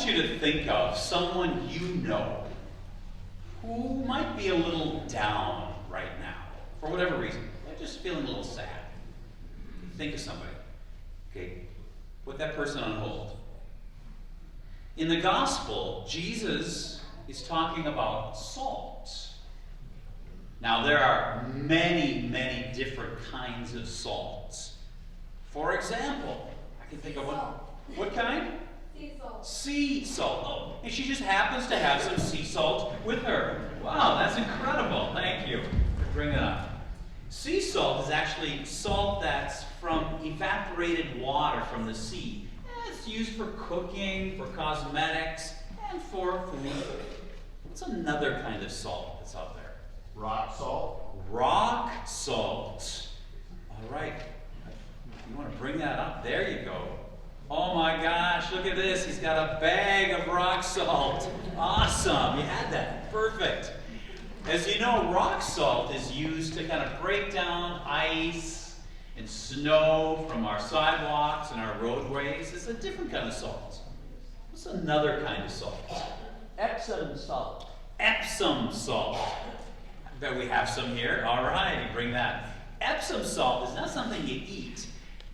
want you to think of someone you know who might be a little down right now, for whatever reason. They're just feeling a little sad. Think of somebody. Okay, put that person on hold. In the gospel, Jesus is talking about salt. Now, there are many, many different kinds of salts. For example, I can think of one. What kind? Sea salt. Sea salt. Oh, and she just happens to have some sea salt with her. Wow, that's incredible. Thank you for bringing it up. Sea salt is actually salt that's from evaporated water from the sea. It's used for cooking, for cosmetics, and for food. What's another kind of salt that's out there? Rock salt. Rock salt. All right. You want to bring that up? There you go. Oh my gosh, look at this. He's got a bag of rock salt. Awesome. You had that. Perfect. As you know, rock salt is used to kind of break down ice and snow from our sidewalks and our roadways. It's a different kind of salt. What's another kind of salt? Epsom salt. Epsom salt. I bet we have some here. All right, you bring that. Epsom salt is not something you eat,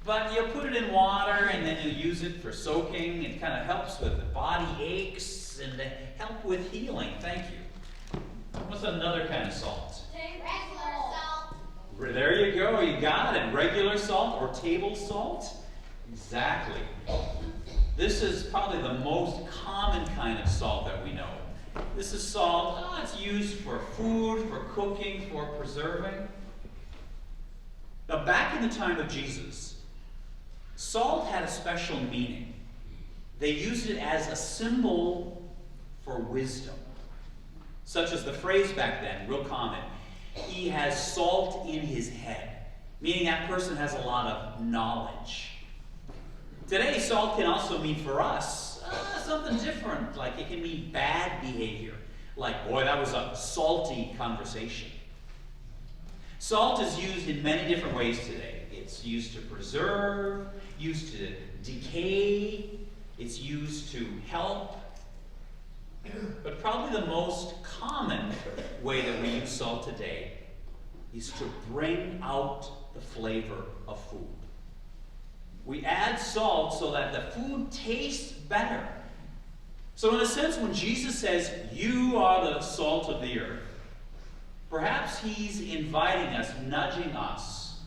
but you put it in water and then you use it for soaking. It kind of helps with the body aches and help with healing. Thank you. What's another kind of salt? Regular salt. There you go. You got it. Regular salt or table salt? Exactly. This is probably the most common kind of salt that we know. This is salt. It's used for food, for cooking, for preserving. Now, back in the time of Jesus, salt had a special meaning. They used it as a symbol for wisdom, such as the phrase back then, real common, he has salt in his head, meaning that person has a lot of knowledge. Today, salt can also mean for us something different, like it can mean bad behavior, like, boy, that was a salty conversation. Salt is used in many different ways today. It's used to preserve, used to decay, it's used to help. But probably the most common way that we use salt today is to bring out the flavor of food. We add salt so that the food tastes better. So in a sense, when Jesus says, you are the salt of the earth, perhaps he's inviting us, nudging us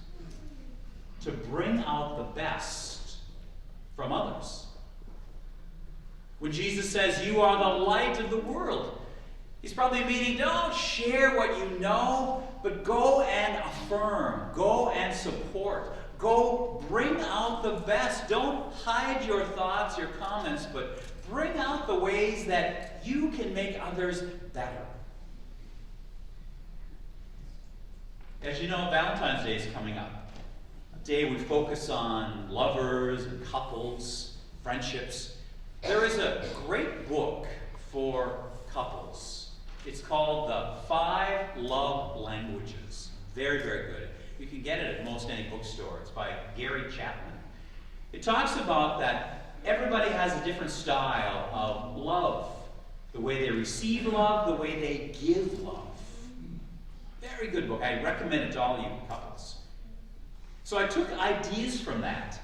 to bring out the best from others. When Jesus says, you are the light of the world, he's probably meaning, don't share what you know, but go and affirm, go and support, go bring out the best. Don't hide your thoughts, your comments, but bring out the ways that you can make others better. As you know, Valentine's Day is coming up. A day we focus on lovers and couples, friendships. There is a great book for couples. It's called The 5 Love Languages. Very, very good. You can get it at most any bookstore. It's by Gary Chapman. It talks about that everybody has a different style of love. The way they receive love, the way they give love. Very good book. I recommend it to all you couples. So I took ideas from that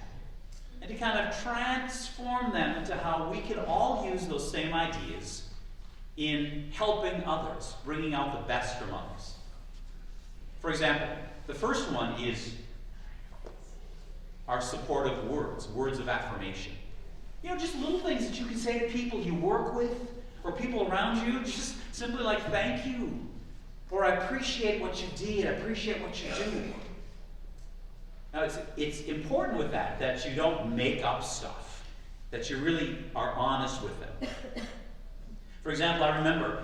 and to kind of transform them into how we can all use those same ideas in helping others, bringing out the best from others. For example, the first one is our supportive words, words of affirmation. You know, just little things that you can say to people you work with or people around you, just simply like, thank you, or I appreciate what you did, I appreciate what you do. Now, it's important with that you don't make up stuff, that you really are honest with them. For example, I remember,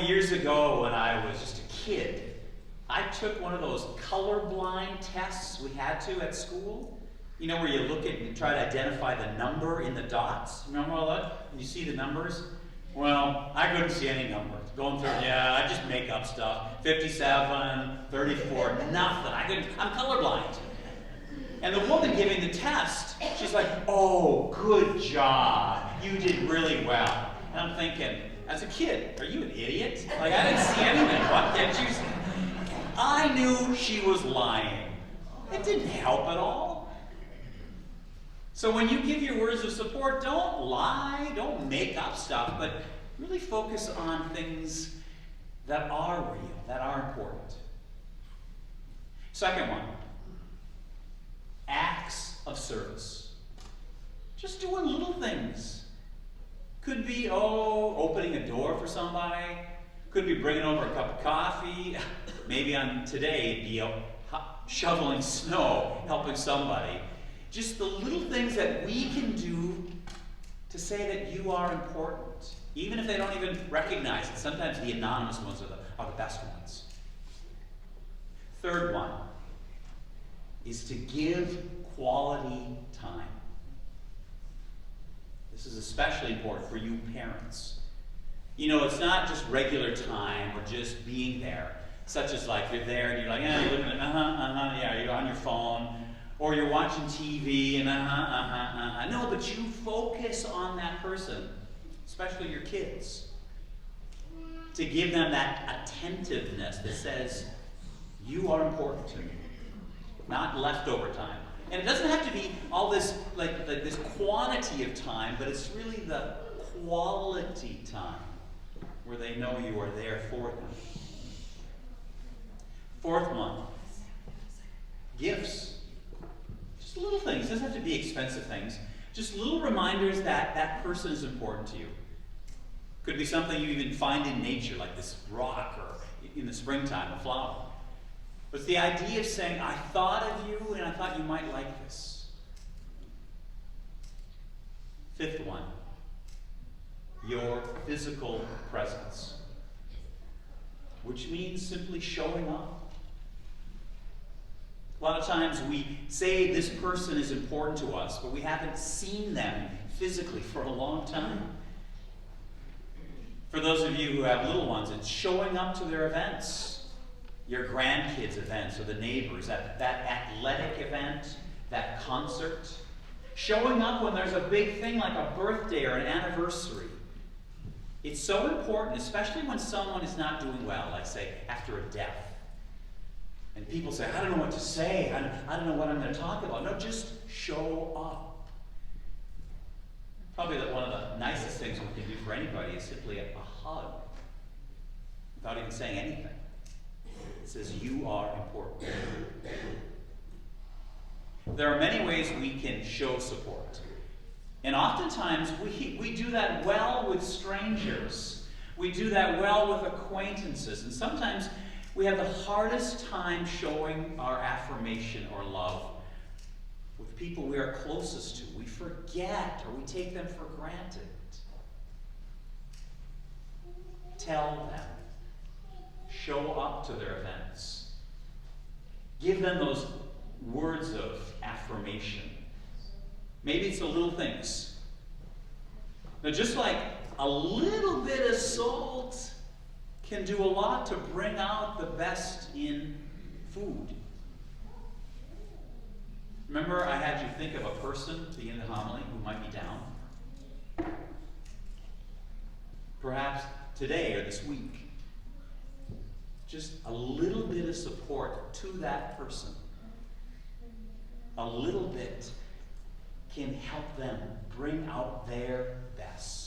years ago when I was just a kid, I took one of those colorblind tests we had to at school. You know, where you look at and try to identify the number in the dots. Remember all that? And you see the numbers? Well, I couldn't see any numbers. Going through, I just make up stuff. 57, 34, nothing. I'm colorblind. And the woman giving the test, she's like, oh, good job. you did really well. And I'm thinking, as a kid, are you an idiot? Like, I didn't see anything. What can't you see? I knew she was lying. It didn't help at all. So when you give your words of support, don't lie, don't make up stuff, but really focus on things that are real, that are important. Second one, acts of service. Just doing little things. Could be, opening a door for somebody. Could be bringing over a cup of coffee. Maybe on today, it'd be shoveling snow, helping somebody. Just the little things that we can do to say that you are important, even if they don't even recognize it. Sometimes the anonymous ones are the best ones. Third one is to give quality time. This is especially important for you parents. You know, it's not just regular time or just being there, such as like you're there and you're like, you're looking at, yeah, you're on your phone, or you're watching TV and No, but you focus on that person, especially your kids, to give them that attentiveness that says, you are important to me, not leftover time. And it doesn't have to be all this, like this quantity of time, but it's really the quality time where they know you are there for them. Fourth one, gifts. Just little things. It doesn't have to be expensive things. Just little reminders that that person is important to you. Could be something you even find in nature, like this rock, or in the springtime, a flower. But it's the idea of saying, I thought of you and I thought you might like this. Fifth one, your physical presence, which means simply showing up. A lot of times we say this person is important to us, but we haven't seen them physically for a long time. For those of you who have little ones, it's showing up to their events. Your grandkids' events, or the neighbors, that athletic event, that concert. Showing up when there's a big thing like a birthday or an anniversary. It's so important, especially when someone is not doing well, like say after a death. And people say, I don't know what to say, I don't know what I'm going to talk about. No, just show up. Probably one of the nicest things we can do for anybody is simply a hug, without even saying anything. It says, you are important. There are many ways we can show support. And oftentimes we do that well with strangers. We do that well with acquaintances. And sometimes we have the hardest time showing our affirmation or love with people we are closest to. We forget or we take them for granted. Tell them. Show up to their events. Give them those words of affirmation. Maybe it's the little things. Now, just like a little bit of salt can do a lot to bring out the best in food. Remember, I had you think of a person at the beginning of the homily who might be down. Perhaps today or this week. Just a little bit of support to that person. A little bit can help them bring out their best.